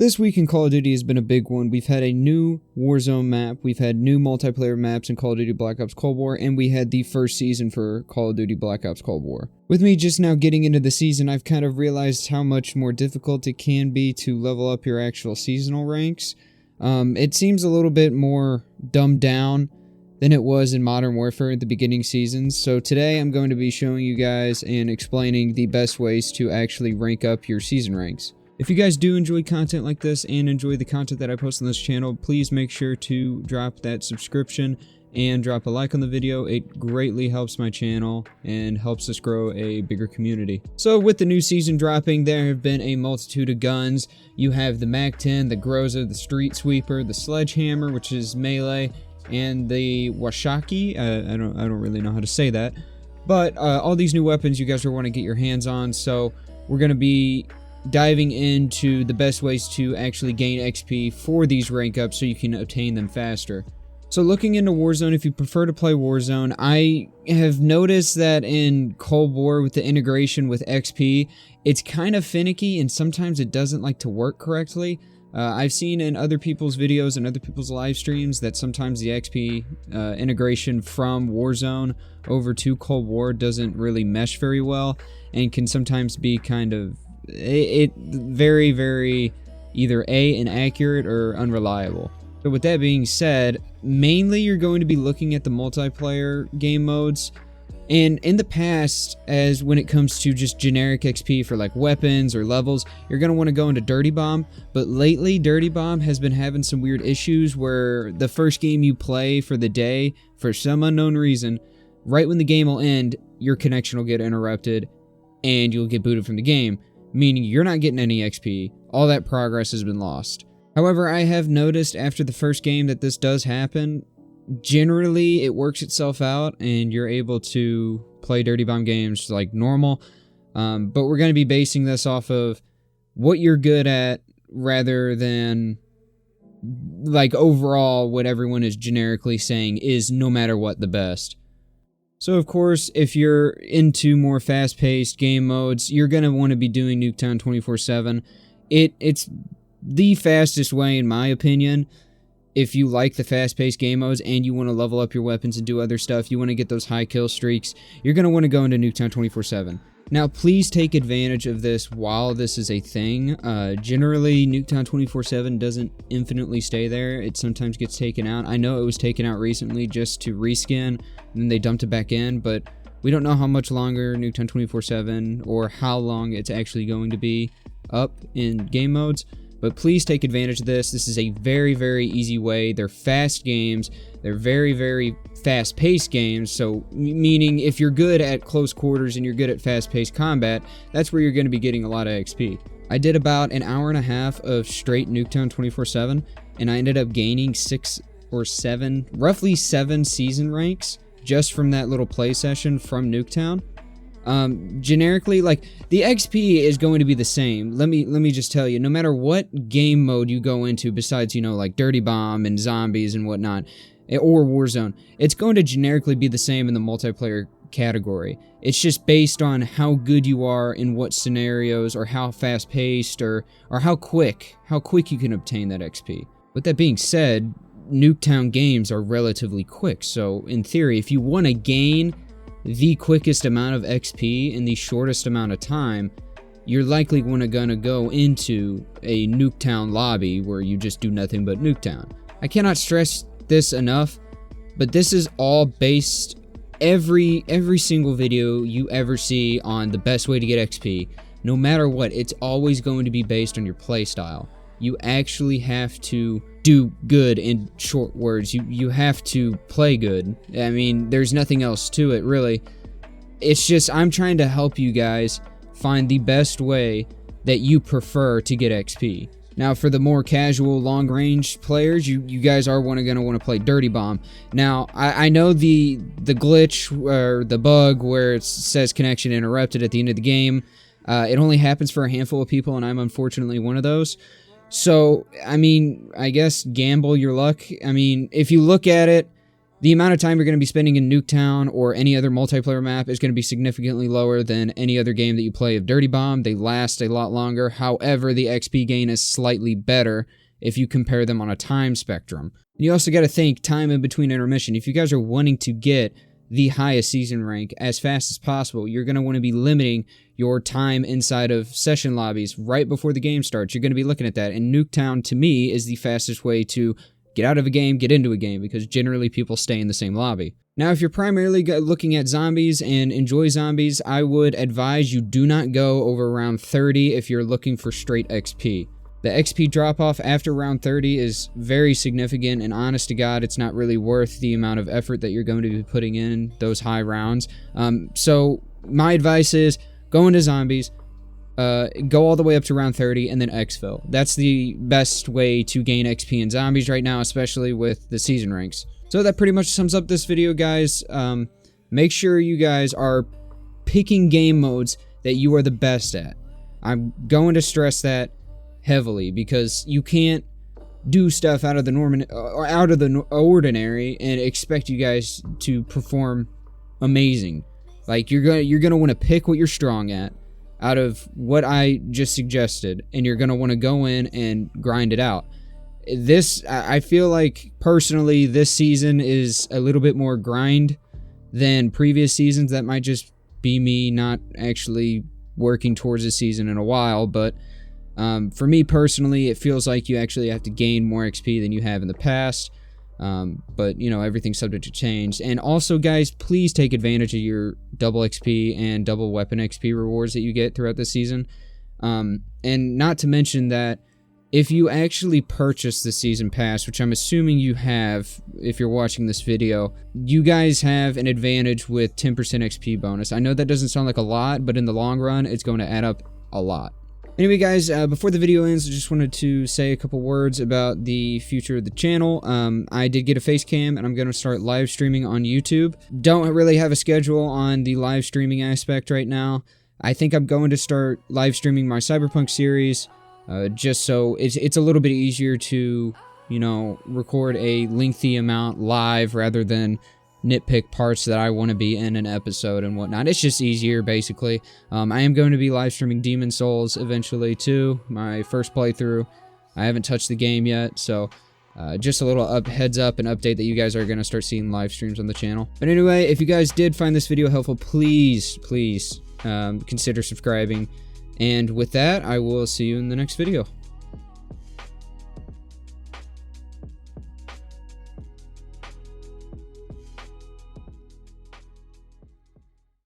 This week in Call of Duty has been a big one. We've had a new Warzone map, we've had new multiplayer maps in Call of Duty Black Ops Cold War, and we had the first season for Call of Duty Black Ops Cold War. With me just now getting into the season, I've kind of realized how much more difficult it can be to level up your actual seasonal ranks. It seems a little bit more dumbed down than it was in Modern Warfare at the beginning seasons, so today I'm going to be showing you guys and explaining the best ways to actually rank up your season ranks. If you guys do enjoy content like this and enjoy the content that I post on this channel, please make sure to drop that subscription and drop a like on the video. It greatly helps my channel and helps us grow a bigger community. So with the new season dropping, there have been a multitude of guns. You have the MAC-10, the Groza, the Street Sweeper, the Sledgehammer, which is melee, and the Washaki. I don't really know how to say that. But all these new weapons you guys will want to get your hands on, so we're going to be diving into the best ways to actually gain XP for these rank ups so you can obtain them faster. So looking into Warzone, if you prefer to play Warzone, I have noticed that in Cold War with the integration with XP, it's kind of finicky and sometimes it doesn't like to work correctly. I've seen in other people's videos and other people's live streams that sometimes the XP integration from Warzone over to Cold War doesn't really mesh very well and can sometimes be kind of very either inaccurate or unreliable. So with that being said, mainly you're going to be looking at the multiplayer game modes, and in the past, as when it comes to just generic XP for like weapons or levels, you're going to want to go into Dirty Bomb, but lately Dirty Bomb has been having some weird issues where the first game you play for the day, for some unknown reason, right when the game will end, your connection will get interrupted and you'll get booted from the game, meaning you're not getting any XP. All that progress has been lost. However, I have noticed after the first game that this does happen. Generally, it works itself out and you're able to play Dirty Bomb games like normal. But we're going to be basing this off of what you're good at rather than like overall what everyone is generically saying is no matter what the best. So of course, if you're into more fast-paced game modes, you're going to want to be doing Nuketown 24/7. It's the fastest way, in my opinion, if you like the fast-paced game modes and you want to level up your weapons and do other stuff, you want to get those high kill streaks, you're going to want to go into Nuketown 24/7. Now, please take advantage of this while this is a thing. Generally, Nuketown 24/7 doesn't infinitely stay there. It sometimes gets taken out. I know it was taken out recently just to reskin, and then they dumped it back in, but we don't know how much longer Nuketown 24/7 or how long it's actually going to be up in game modes. But please take advantage of this. This is a very easy way. They're fast games. They're very fast-paced games. So, meaning if you're good at close quarters and you're good at fast-paced combat, that's where you're going to be getting a lot of XP. I did about an hour and a half of straight Nuketown 24/7, and I ended up gaining roughly 7 season ranks just from that little play session from Nuketown. Generically, like, the XP is going to be the same. Let me just tell you, no matter what game mode you go into besides, you know, like Dirty Bomb and Zombies and whatnot, or Warzone, it's going to generically be the same in the multiplayer category. It's just based on how good you are in what scenarios, or how fast-paced, or how quick you can obtain that XP. With that being said, Nuketown games are relatively quick, so in theory, if you want to gain the quickest amount of XP in the shortest amount of time, you're likely gonna go into a Nuketown lobby where you just do nothing but Nuketown. I cannot stress this enough, but this is all based, every single video you ever see on the best way to get XP, no matter what, it's always going to be based on your playstyle. You actually have to do good, in short words. You have to play good. I mean, there's nothing else to it, really. It's just, I'm trying to help you guys find the best way that you prefer to get XP. Now, for the more casual, long-range players, you guys are going to want to play Dirty Bomb. Now, I know the glitch, or the bug, where it says connection interrupted at the end of the game, it only happens for a handful of people, and I'm unfortunately one of those. So, I mean, I guess gamble your luck. I mean, if you look at it, the amount of time you're going to be spending in Nuketown or any other multiplayer map is going to be significantly lower than any other game that you play of Dirty Bomb. They last a lot longer. However, the XP gain is slightly better if you compare them on a time spectrum. You also got to think time in between intermission. If you guys are wanting to get the highest season rank as fast as possible, you're going to want to be limiting your time inside of session lobbies right before the game starts. You're going to be looking at that. And Nuketown, to me, is the fastest way to get out of a game, get into a game, because generally people stay in the same lobby. Now, if you're primarily looking at zombies and enjoy zombies, I would advise you do not go over round 30 if you're looking for straight XP. The XP drop-off after round 30 is very significant, and honest to God, it's not really worth the amount of effort that you're going to be putting in those high rounds. So my advice is go into zombies, go all the way up to round 30, and then exfil. That's the best way to gain XP in zombies right now, especially with the season ranks. So that pretty much sums up this video, guys. Make sure you guys are picking game modes that you are the best at. I'm going to stress that heavily, because you can't do stuff out of the ordinary and expect you guys to perform amazing. Like, you're gonna want to pick what you're strong at out of what I just suggested, and you're gonna want to go in and grind it out. I feel like personally this season is a little bit more grind than previous seasons. That might just be me not actually working towards a season in a while, but for me personally, it feels like you actually have to gain more XP than you have in the past. But, you know, everything's subject to change. And also, guys, please take advantage of your double XP and double weapon XP rewards that you get throughout the season. And not to mention that if you actually purchase the season pass, which I'm assuming you have if you're watching this video, you guys have an advantage with 10% XP bonus. I know that doesn't sound like a lot, but in the long run, it's going to add up a lot. Anyway, guys, before the video ends, I just wanted to say a couple words about the future of the channel. I did get a face cam, and I'm going to start live streaming on YouTube. Don't really have a schedule on the live streaming aspect right now. I think I'm going to start live streaming my Cyberpunk series, just so it's a little bit easier to, you know, record a lengthy amount live rather than nitpick parts that I want to be in an episode and whatnot. It's just easier, basically. I am going to be live streaming Demon Souls eventually too, my first playthrough. I haven't touched the game yet, so just a little heads up and update that you guys are going to start seeing live streams on the channel. But anyway, if you guys did find this video helpful, please consider subscribing. And with that, I will see you in the next video.